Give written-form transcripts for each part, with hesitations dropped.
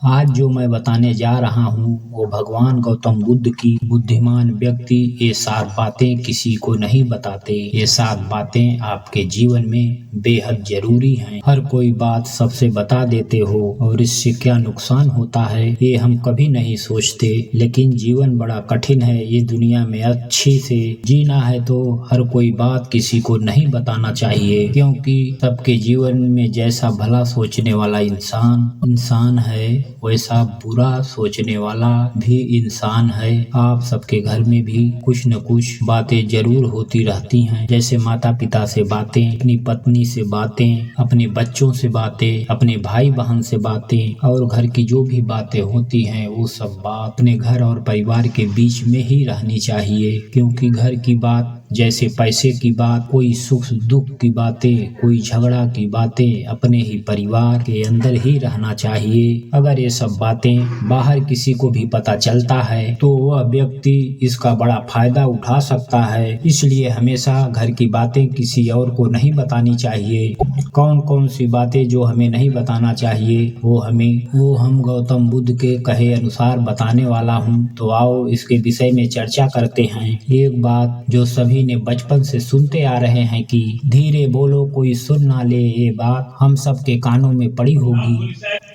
आज जो मैं बताने जा रहा हूँ वो भगवान गौतम बुद्ध की बुद्धिमान व्यक्ति ये 7 बातें किसी को नहीं बताते। ये 7 बातें आपके जीवन में बेहद जरूरी हैं। हर कोई बात सबसे बता देते हो और इससे क्या नुकसान होता है ये हम कभी नहीं सोचते। लेकिन जीवन बड़ा कठिन है। ये दुनिया में अच्छे से जीना है तो हर कोई बात किसी को नहीं बताना चाहिए, क्योंकि सबके जीवन में जैसा भला सोचने वाला इंसान है वैसा बुरा सोचने वाला भी इंसान है। आप सबके घर में भी कुछ न कुछ बातें जरूर होती रहती हैं, जैसे माता पिता से बातें, अपनी पत्नी से बातें, अपने बच्चों से बातें, अपने भाई बहन से बातें, और घर की जो भी बातें होती हैं वो सब बात अपने घर और परिवार के बीच में ही रहनी चाहिए। क्योंकि घर की बात जैसे पैसे की बात, कोई सुख दुख की बातें, कोई झगड़ा की बातें अपने ही परिवार के अंदर ही रहना चाहिए। अगर ये सब बातें बाहर किसी को भी पता चलता है तो वह व्यक्ति इसका बड़ा फायदा उठा सकता है। इसलिए हमेशा घर की बातें किसी और को नहीं बतानी चाहिए। कौन कौन सी बातें जो हमें नहीं बताना चाहिए वो हम गौतम बुद्ध के कहे अनुसार बताने वाला हूँ। तो आओ इसके विषय में चर्चा करते हैं। एक बात जो सभी ने बचपन से सुनते आ रहे हैं कि धीरे बोलो कोई सुन ना ले, ये बात हम सबके कानों में पड़ी होगी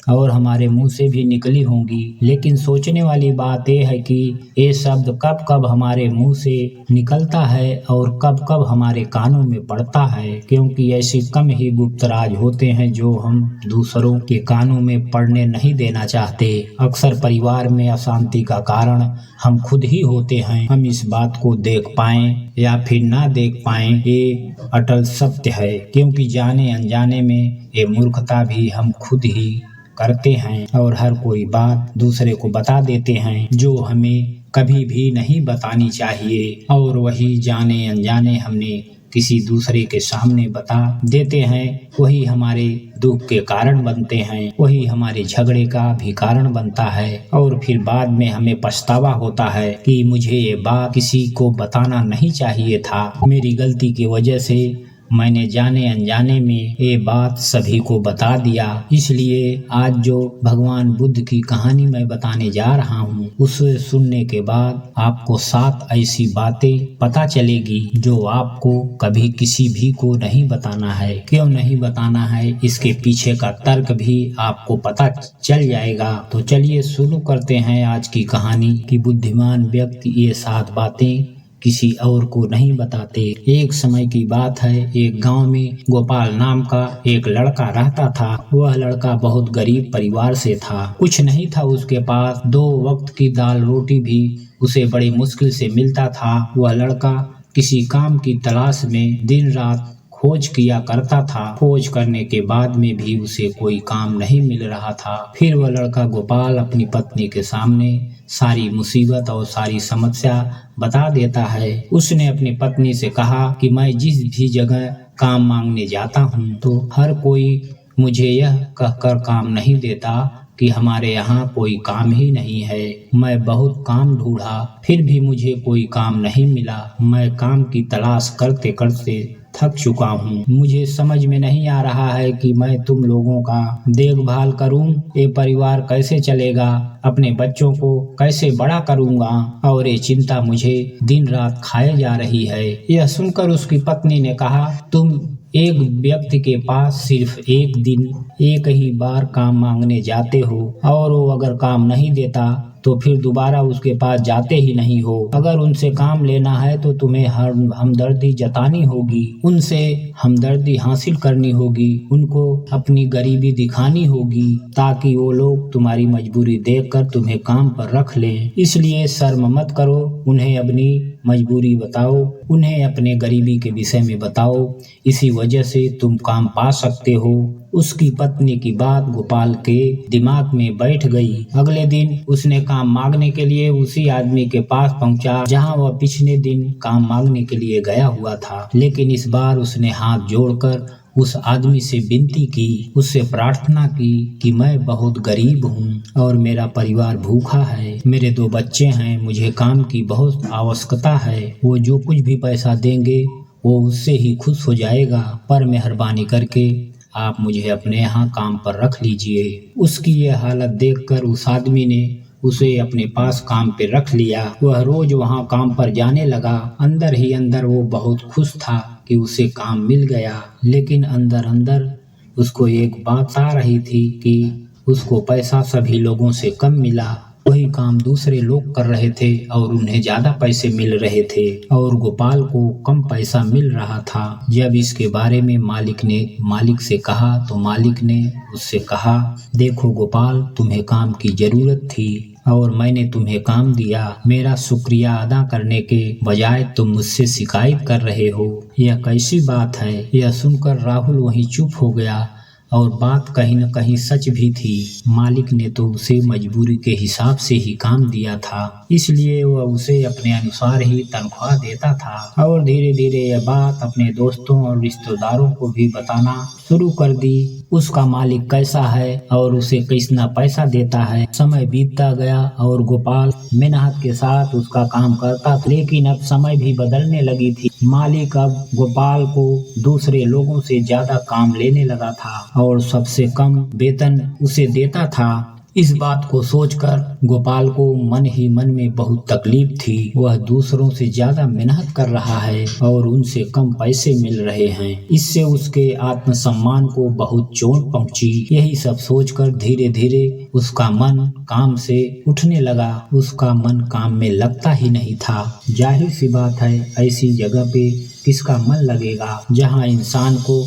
और हमारे मुंह से भी निकली होंगी। लेकिन सोचने वाली बात यह है कि ये शब्द कब कब हमारे मुंह से निकलता है और कब कब हमारे कानों में पड़ता है, क्योंकि ऐसे कम ही गुप्त राज होते हैं जो हम दूसरों के कानों में पड़ने नहीं देना चाहते। अक्सर परिवार में अशांति का कारण हम खुद ही होते हैं। हम इस बात को देख पाएं या फिर ना देख पाएं ये अटल सत्य है, क्योंकि जाने अनजाने में ये मूर्खता भी हम खुद ही करते हैं और हर कोई बात दूसरे को बता देते हैं जो हमें कभी भी नहीं बतानी चाहिए, और वही जाने अनजाने हमने किसी दूसरे के सामने बता देते हैं वही हमारे दुख के कारण बनते हैं, वही हमारे झगड़े का भी कारण बनता है। और फिर बाद में हमें पछतावा होता है कि मुझे ये बात किसी को बताना नहीं चाहिए था, मेरी गलती की वजह से मैंने जाने अनजाने में ये बात सभी को बता दिया। इसलिए आज जो भगवान बुद्ध की कहानी मैं बताने जा रहा हूँ उसे सुनने के बाद आपको 7 ऐसी बातें पता चलेगी जो आपको कभी किसी भी को नहीं बताना है। क्यों नहीं बताना है इसके पीछे का तर्क भी आपको पता चल जाएगा। तो चलिए शुरू करते हैं आज की कहानी कि बुद्धिमान व्यक्ति ये 7 बातें किसी और को नहीं बताते। एक समय की बात है, एक गांव में गोपाल नाम का एक लड़का रहता था। वह लड़का बहुत गरीब परिवार से था। कुछ नहीं था उसके पास, 2 वक्त की दाल रोटी भी उसे बड़ी मुश्किल से मिलता था। वह लड़का किसी काम की तलाश में दिन रात खोज किया करता था। खोज करने के बाद में भी उसे कोई काम नहीं मिल रहा था। फिर वह लड़का गोपाल अपनी पत्नी के सामने सारी मुसीबत और सारी समस्या बता देता है। उसने अपनी पत्नी से कहा कि मैं जिस भी जगह काम मांगने जाता हूँ तो हर कोई मुझे यह कहकर काम नहीं देता कि हमारे यहाँ कोई काम ही नहीं है। मैं बहुत काम ढूंढा फिर भी मुझे कोई काम नहीं मिला। मैं काम की तलाश करते करते थक चुका हूँ। मुझे समझ में नहीं आ रहा है कि मैं तुम लोगों का देखभाल करूँ, ये परिवार कैसे चलेगा, अपने बच्चों को कैसे बड़ा करूँगा, और ये चिंता मुझे दिन रात खाए जा रही है। यह सुनकर उसकी पत्नी ने कहा, तुम एक व्यक्ति के पास सिर्फ एक दिन एक ही बार काम मांगने जाते हो और वो अगर काम नहीं देता तो फिर दोबारा उसके पास जाते ही नहीं हो। अगर उनसे काम लेना है तो तुम्हें हमदर्दी जतानी होगी, उनसे हमदर्दी हासिल करनी होगी, उनको अपनी गरीबी दिखानी होगी ताकि वो लोग तुम्हारी मजबूरी देखकर तुम्हें काम पर रख लें। इसलिए शर्म मत करो, उन्हें अपनी मजबूरी बताओ, उन्हें अपने गरीबी के विषय में बताओ, इसी वजह से तुम काम पा सकते हो। उसकी पत्नी की बात गोपाल के दिमाग में बैठ गई। अगले दिन उसने काम मांगने के लिए उसी आदमी के पास पहुंचा जहां वह पिछले दिन काम मांगने के लिए गया हुआ था। लेकिन इस बार उसने हाथ जोड़कर उस आदमी से विनती की, उससे प्रार्थना की कि मैं बहुत गरीब हूँ और मेरा परिवार भूखा है, मेरे 2 बच्चे हैं, मुझे काम की बहुत आवश्यकता है। वो जो कुछ भी पैसा देंगे वो उससे ही खुश हो जाएगा, पर मेहरबानी करके आप मुझे अपने यहाँ काम पर रख लीजिए। उसकी यह हालत देखकर उस आदमी ने उसे अपने पास काम पे रख लिया। वह रोज वहाँ काम पर जाने लगा। अंदर ही अंदर वो बहुत खुश था कि उसे काम मिल गया, लेकिन अंदर अंदर उसको एक बात आ रही थी कि उसको पैसा सभी लोगों से कम मिला। वही काम दूसरे लोग कर रहे थे और उन्हें ज्यादा पैसे मिल रहे थे और गोपाल को कम पैसा मिल रहा था। जब इसके बारे में मालिक से कहा तो मालिक ने उससे कहा, देखो गोपाल, तुम्हें काम की जरूरत थी और मैंने तुम्हें काम दिया। मेरा शुक्रिया अदा करने के बजाय तुम मुझसे शिकायत कर रहे हो। यह कैसी बात है? यह सुनकर राहुल वहीं चुप हो गया और बात कहीं न कहीं सच भी थी। मालिक ने तो उसे मजबूरी के हिसाब से ही काम दिया था, इसलिए वह उसे अपने अनुसार ही तनख्वाह देता था। और धीरे धीरे यह बात अपने दोस्तों और रिश्तेदारों को भी बताना शुरू कर दी। उसका मालिक कैसा है और उसे कितना पैसा देता है। समय बीतता गया और गोपाल मेहनत के साथ उसका काम करता था, लेकिन अब समय भी बदलने लगी थी। मालिक अब गोपाल को दूसरे लोगों से ज्यादा काम लेने लगा था और सबसे कम वेतन उसे देता था। इस बात को सोचकर गोपाल को मन ही मन में बहुत तकलीफ थी। वह दूसरों से ज्यादा मेहनत कर रहा है और उनसे कम पैसे मिल रहे हैं। इससे उसके आत्मसम्मान को बहुत चोट पहुंची। यही सब सोचकर धीरे धीरे उसका मन काम से उठने लगा। उसका मन काम में लगता ही नहीं था। जाहिर सी बात है, ऐसी जगह पे किसका मन लगेगा जहां इंसान को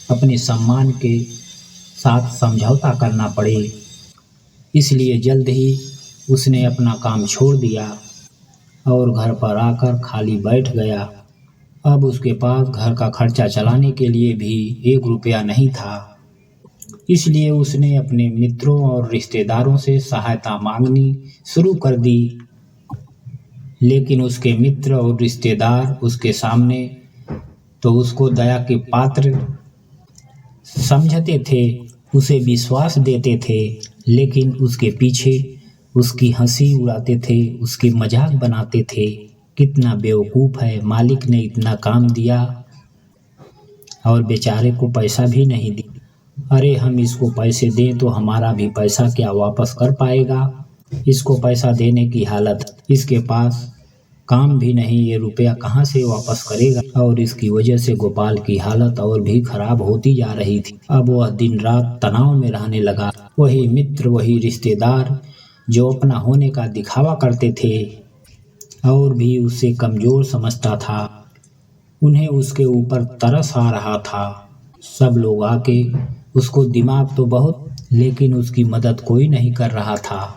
अपने सम्मान के साथ समझौता करना पड़े। इसलिए जल्द ही उसने अपना काम छोड़ दिया और घर पर आकर खाली बैठ गया। अब उसके पास घर का खर्चा चलाने के लिए भी 1 रुपया नहीं था। इसलिए उसने अपने मित्रों और रिश्तेदारों से सहायता मांगनी शुरू कर दी, लेकिन उसके मित्र और रिश्तेदार उसके सामने तो उसको दया के पात्र समझते थे, उसे विश्वास देते थे, लेकिन उसके पीछे उसकी हंसी उड़ाते थे, उसकी मजाक बनाते थे। कितना बेवकूफ़ है, मालिक ने इतना काम दिया और बेचारे को पैसा भी नहीं दिया। अरे हम इसको पैसे दें तो हमारा भी पैसा क्या वापस कर पाएगा? इसको पैसा देने की हालत, इसके पास काम भी नहीं, ये रुपया कहाँ से वापस करेगा? और इसकी वजह से गोपाल की हालत और भी खराब होती जा रही थी। अब वह दिन रात तनाव में रहने लगा। वही मित्र, वही रिश्तेदार जो अपना होने का दिखावा करते थे और भी उसे कमजोर समझता था, उन्हें उसके ऊपर तरस आ रहा था। सब लोग आके उसको दिमाग तो बहुत, लेकिन उसकी मदद कोई नहीं कर रहा था।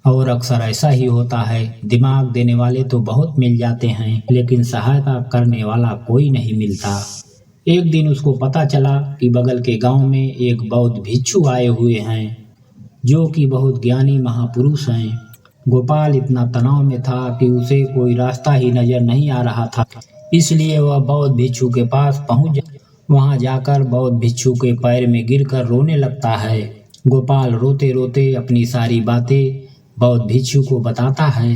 और अक्सर ऐसा ही होता है, दिमाग देने वाले तो बहुत मिल जाते हैं, लेकिन सहायता करने वाला कोई नहीं मिलता। एक दिन उसको पता चला कि बगल के गांव में एक बौद्ध भिक्षु आए हुए हैं, जो कि बहुत ज्ञानी महापुरुष हैं। गोपाल इतना तनाव में था कि उसे कोई रास्ता ही नजर नहीं आ रहा था। इसलिए वह बौद्ध भिक्षु के पास पहुंच वहां जाकर बौद्ध भिक्षु के पैर में गिरकर रोने लगता है। गोपाल रोते रोते अपनी सारी बातें बौद्ध भिक्षु को बताता है।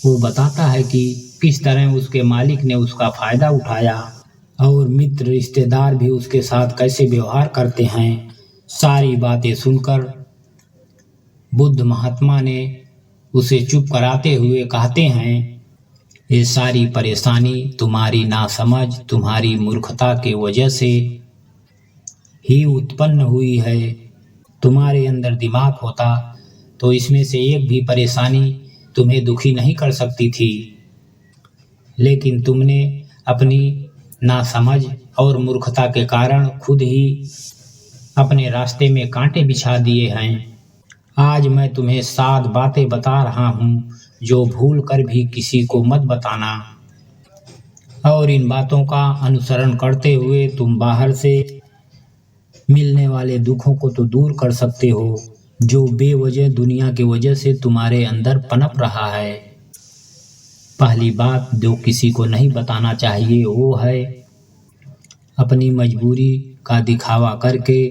वो बताता है कि किस तरह उसके मालिक ने उसका फायदा उठाया और मित्र रिश्तेदार भी उसके साथ कैसे व्यवहार करते हैं। सारी बातें सुनकर बुद्ध महात्मा ने उसे चुप कराते हुए कहते हैं, ये सारी परेशानी तुम्हारी नासमझ, तुम्हारी मूर्खता के वजह से ही उत्पन्न हुई है। तुम्हारे अंदर दिमाग होता तो इसमें से एक भी परेशानी तुम्हें दुखी नहीं कर सकती थी, लेकिन तुमने अपनी नासमझ और मूर्खता के कारण खुद ही अपने रास्ते में कांटे बिछा दिए हैं। आज मैं तुम्हें 7 बातें बता रहा हूँ जो भूल कर भी किसी को मत बताना, और इन बातों का अनुसरण करते हुए तुम बाहर से मिलने वाले दुखों को तो दूर कर सकते हो, जो बेवजह दुनिया की वजह से तुम्हारे अंदर पनप रहा है। पहली बात जो किसी को नहीं बताना चाहिए वो है, अपनी मजबूरी का दिखावा करके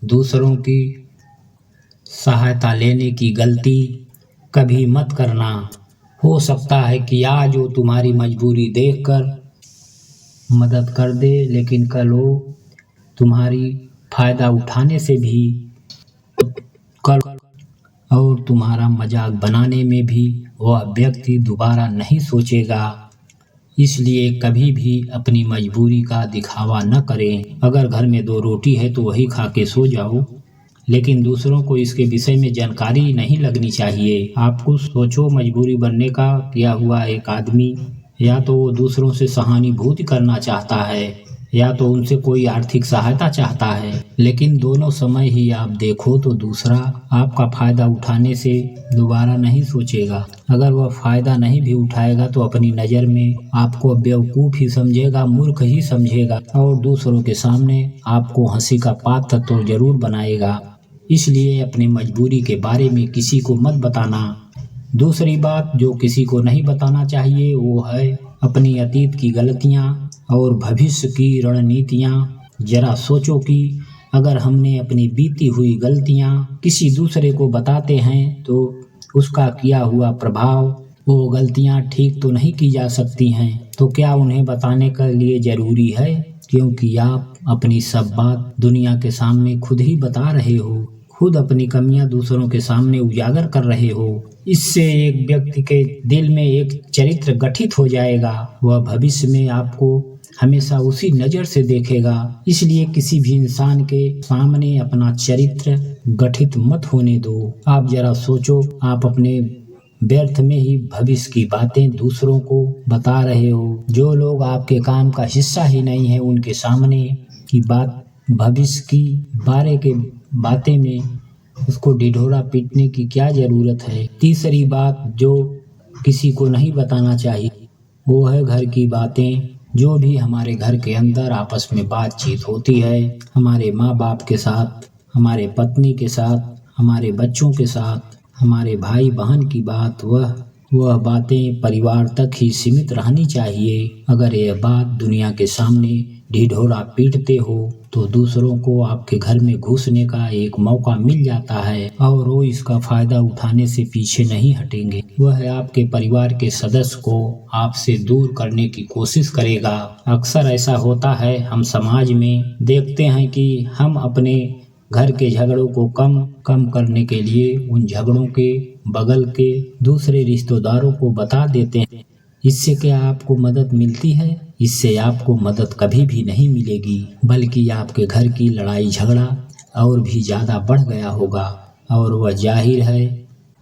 दूसरों की सहायता लेने की गलती कभी मत करना। हो सकता है कि आज वो तुम्हारी मजबूरी देखकर मदद कर दे, लेकिन कल वो तुम्हारी फायदा उठाने से भी, कल और तुम्हारा मजाक बनाने में भी वह व्यक्ति दोबारा नहीं सोचेगा। इसलिए कभी भी अपनी मजबूरी का दिखावा न करें। अगर घर में 2 रोटी है तो वही खा के सो जाओ, लेकिन दूसरों को इसके विषय में जानकारी नहीं लगनी चाहिए। आपको सोचो, मजबूरी बनने का किया हुआ एक आदमी या तो वो दूसरों से सहानुभूति करना चाहता है या तो उनसे कोई आर्थिक सहायता चाहता है, लेकिन दोनों समय ही आप देखो तो दूसरा आपका फायदा उठाने से दोबारा नहीं सोचेगा। अगर वह फायदा नहीं भी उठाएगा तो अपनी नज़र में आपको बेवकूफ़ ही समझेगा, मूर्ख ही समझेगा और दूसरों के सामने आपको हंसी का पात्र तो जरूर बनाएगा। इसलिए अपनी मजबूरी के बारे में किसी को मत बताना। दूसरी बात जो किसी को नहीं बताना चाहिए वो है अपनी अतीत की गलतियाँ और भविष्य की रणनीतियाँ। जरा सोचो कि अगर हमने अपनी बीती हुई गलतियाँ किसी दूसरे को बताते हैं तो उसका किया हुआ प्रभाव, वो गलतियाँ ठीक तो नहीं की जा सकती हैं, तो क्या उन्हें बताने के लिए ज़रूरी है? क्योंकि आप अपनी सब बात दुनिया के सामने खुद ही बता रहे हो, खुद अपनी कमियां दूसरों के सामने उजागर कर रहे हो। इससे एक व्यक्ति के दिल में एक चरित्र गठित हो जाएगा, वह भविष्य में आपको हमेशा उसी नज़र से देखेगा। इसलिए किसी भी इंसान के सामने अपना चरित्र गठित मत होने दो। आप जरा सोचो, आप अपने व्यर्थ में ही भविष्य की बातें दूसरों को बता रहे हो। जो लोग आपके काम का हिस्सा ही नहीं है उनके सामने की बात, भविष्य की बारे के बातें में उसको ढिढोरा पीटने की क्या ज़रूरत है। तीसरी बात जो किसी को नहीं बताना चाहिए वो है घर की बातें। जो भी हमारे घर के अंदर आपस में बातचीत होती है, हमारे माँ बाप के साथ, हमारे पत्नी के साथ, हमारे बच्चों के साथ, हमारे भाई बहन की बात, वह बातें परिवार तक ही सीमित रहनी चाहिए। अगर यह बात दुनिया के सामने ढिढोरा पीटते हो तो दूसरों को आपके घर में घुसने का एक मौका मिल जाता है और वो इसका फायदा उठाने से पीछे नहीं हटेंगे। वह आपके परिवार के सदस्य को आपसे दूर करने की कोशिश करेगा। अक्सर ऐसा होता है, हम समाज में देखते हैं कि हम अपने घर के झगड़ों को कम करने के लिए उन झगड़ों के बगल के दूसरे रिश्तेदारों को बता देते हैं। इससे क्या आपको मदद मिलती है? इससे आपको मदद कभी भी नहीं मिलेगी, बल्कि आपके घर की लड़ाई झगड़ा और भी ज़्यादा बढ़ गया होगा। और वह जाहिर है,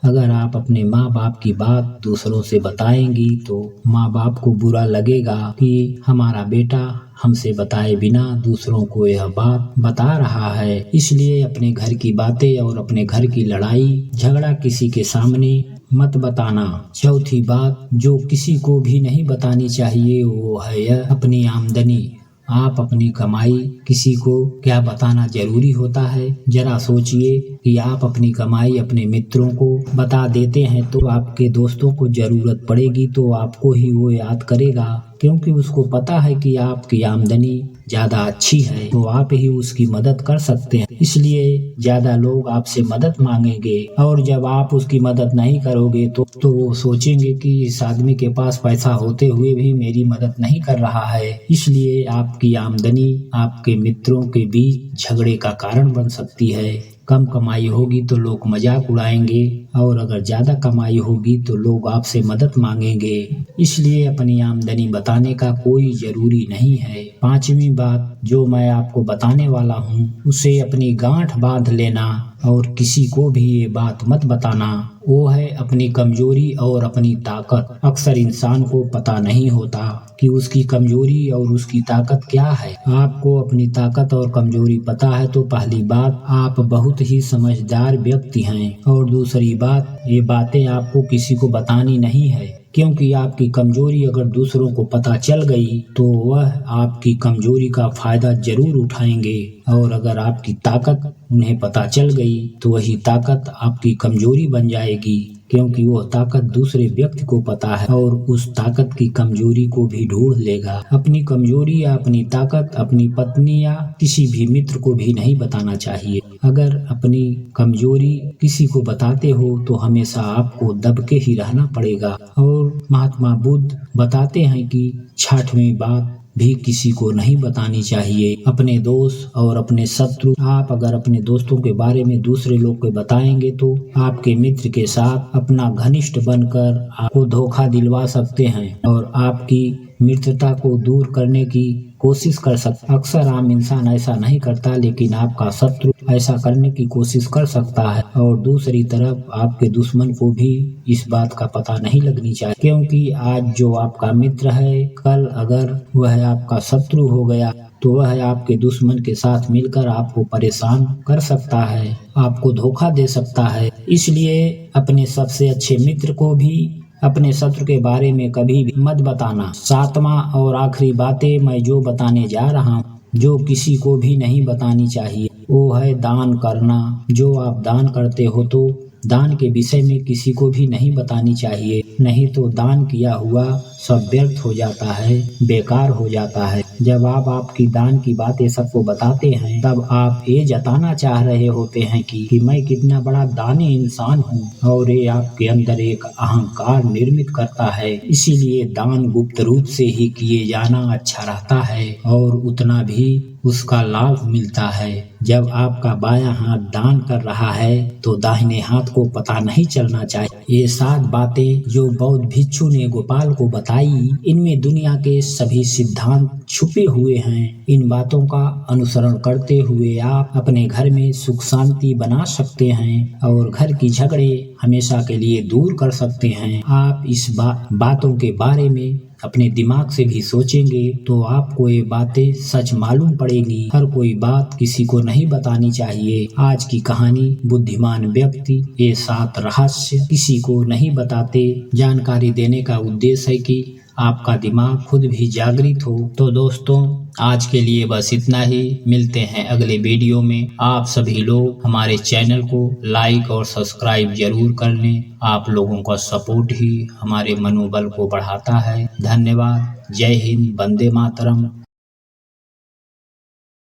अगर आप अपने माँ बाप की बात दूसरों से बताएंगी तो माँ बाप को बुरा लगेगा कि हमारा बेटा हमसे बताए बिना दूसरों को यह बात बता रहा है। इसलिए अपने घर की बातें और अपने घर की लड़ाई झगड़ा किसी के सामने मत बताना। चौथी बात जो किसी को भी नहीं बतानी चाहिए वो है यह अपनी आमदनी। आप अपनी कमाई किसी को क्या बताना जरूरी होता है? जरा सोचिए कि आप अपनी कमाई अपने मित्रों को बता देते हैं तो आपके दोस्तों को जरूरत पड़ेगी तो आपको ही वो याद करेगा, क्योंकि उसको पता है कि आपकी आमदनी ज़्यादा अच्छी है तो आप ही उसकी मदद कर सकते हैं। इसलिए ज़्यादा लोग आपसे मदद मांगेंगे और जब आप उसकी मदद नहीं करोगे तो वो सोचेंगे कि इस आदमी के पास पैसा होते हुए भी मेरी मदद नहीं कर रहा है। इसलिए आपकी आमदनी आपके मित्रों के बीच झगड़े का कारण बन सकती है। कम कमाई होगी तो लोग मजाक उड़ाएंगे और अगर ज़्यादा कमाई होगी तो लोग आपसे मदद मांगेंगे। इसलिए अपनी आमदनी बताने का कोई ज़रूरी नहीं है। पांचवी बात जो मैं आपको बताने वाला हूँ उसे अपनी गांठ बांध लेना और किसी को भी ये बात मत बताना। वो है अपनी कमजोरी और अपनी ताकत। अक्सर इंसान को पता नहीं होता कि उसकी कमजोरी और उसकी ताकत क्या है। आपको अपनी ताकत और कमजोरी पता है तो पहली बात आप बहुत ही समझदार व्यक्ति हैं और दूसरी बात ये बातें आपको किसी को बतानी नहीं है, क्योंकि आपकी कमजोरी अगर दूसरों को पता चल गई तो वह आपकी कमजोरी का फायदा जरूर उठाएंगे और अगर आपकी ताकत उन्हें पता चल गई तो वही ताकत आपकी कमजोरी बन जाएगी, क्योंकि वह ताकत दूसरे व्यक्ति को पता है और उस ताकत की कमजोरी को भी ढूंढ लेगा। अपनी कमजोरी या अपनी ताकत अपनी पत्नी या किसी भी मित्र को भी नहीं बताना चाहिए। अगर अपनी कमजोरी किसी को बताते हो तो हमेशा आपको दब के ही रहना पड़ेगा। और महात्मा बुद्ध बताते हैं कि 6वीं बात भी किसी को नहीं बतानी चाहिए। अपने दोस्त और अपने शत्रु, आप अगर अपने दोस्तों के बारे में दूसरे लोग को बताएंगे तो आपके मित्र के साथ अपना घनिष्ठ बनकर आपको धोखा दिलवा सकते हैं और आपकी मित्रता को दूर करने की कोशिश कर सकता। अक्सर आम इंसान ऐसा नहीं करता, लेकिन आपका शत्रु ऐसा करने की कोशिश कर सकता है और दूसरी तरफ आपके दुश्मन को भी इस बात का पता नहीं लगनी चाहिए, क्योंकि आज जो आपका मित्र है, कल अगर वह आपका शत्रु हो गया तो वह आपके दुश्मन के साथ मिलकर आपको परेशान कर सकता है, आपको धोखा दे सकता है। इसलिए अपने सबसे अच्छे मित्र को भी अपने शत्रु के बारे में कभी भी मत बताना। सातवां और आखिरी बातें मैं जो बताने जा रहा हूँ, जो किसी को भी नहीं बतानी चाहिए, वो है दान करना। जो आप दान करते हो तो दान के विषय में किसी को भी नहीं बतानी चाहिए, नहीं तो दान किया हुआ सब व्यर्थ हो जाता है, बेकार हो जाता है। जब आप आपकी दान की बातें सबको बताते हैं, तब आप ये जताना चाह रहे होते हैं कि मैं कितना बड़ा दानी इंसान हूँ, और ये आपके अंदर एक अहंकार निर्मित करता है। इसीलिए दान गुप्त रूप से ही किए जाना अच्छा रहता है और उतना भी उसका लाभ मिलता है। जब आपका बायां हाथ दान कर रहा है तो दाहिने हाथ को पता नहीं चलना चाहिए। ये 7 बातें जो बौद्ध भिक्षु ने गोपाल को बताई, इनमें दुनिया के सभी सिद्धांत छुपे हुए हैं। इन बातों का अनुसरण करते हुए आप अपने घर में सुख शांति बना सकते हैं और घर की झगड़े हमेशा के लिए दूर कर सकते हैं। आप इस बातों के बारे में अपने दिमाग से भी सोचेंगे तो आपको ये बातें सच मालूम पड़ेगी। हर कोई बात किसी को नहीं बतानी चाहिए। आज की कहानी बुद्धिमान व्यक्ति, ये 7 रहस्य किसी को नहीं बताते। जानकारी देने का उद्देश्य है कि आपका दिमाग खुद भी जागृत हो। तो दोस्तों, आज के लिए बस इतना ही। मिलते हैं अगले वीडियो में। आप सभी लोग हमारे चैनल को लाइक और सब्सक्राइब जरूर कर लें। आप लोगों का सपोर्ट ही हमारे मनोबल को बढ़ाता है। धन्यवाद। जय हिंद। वंदे मातरम।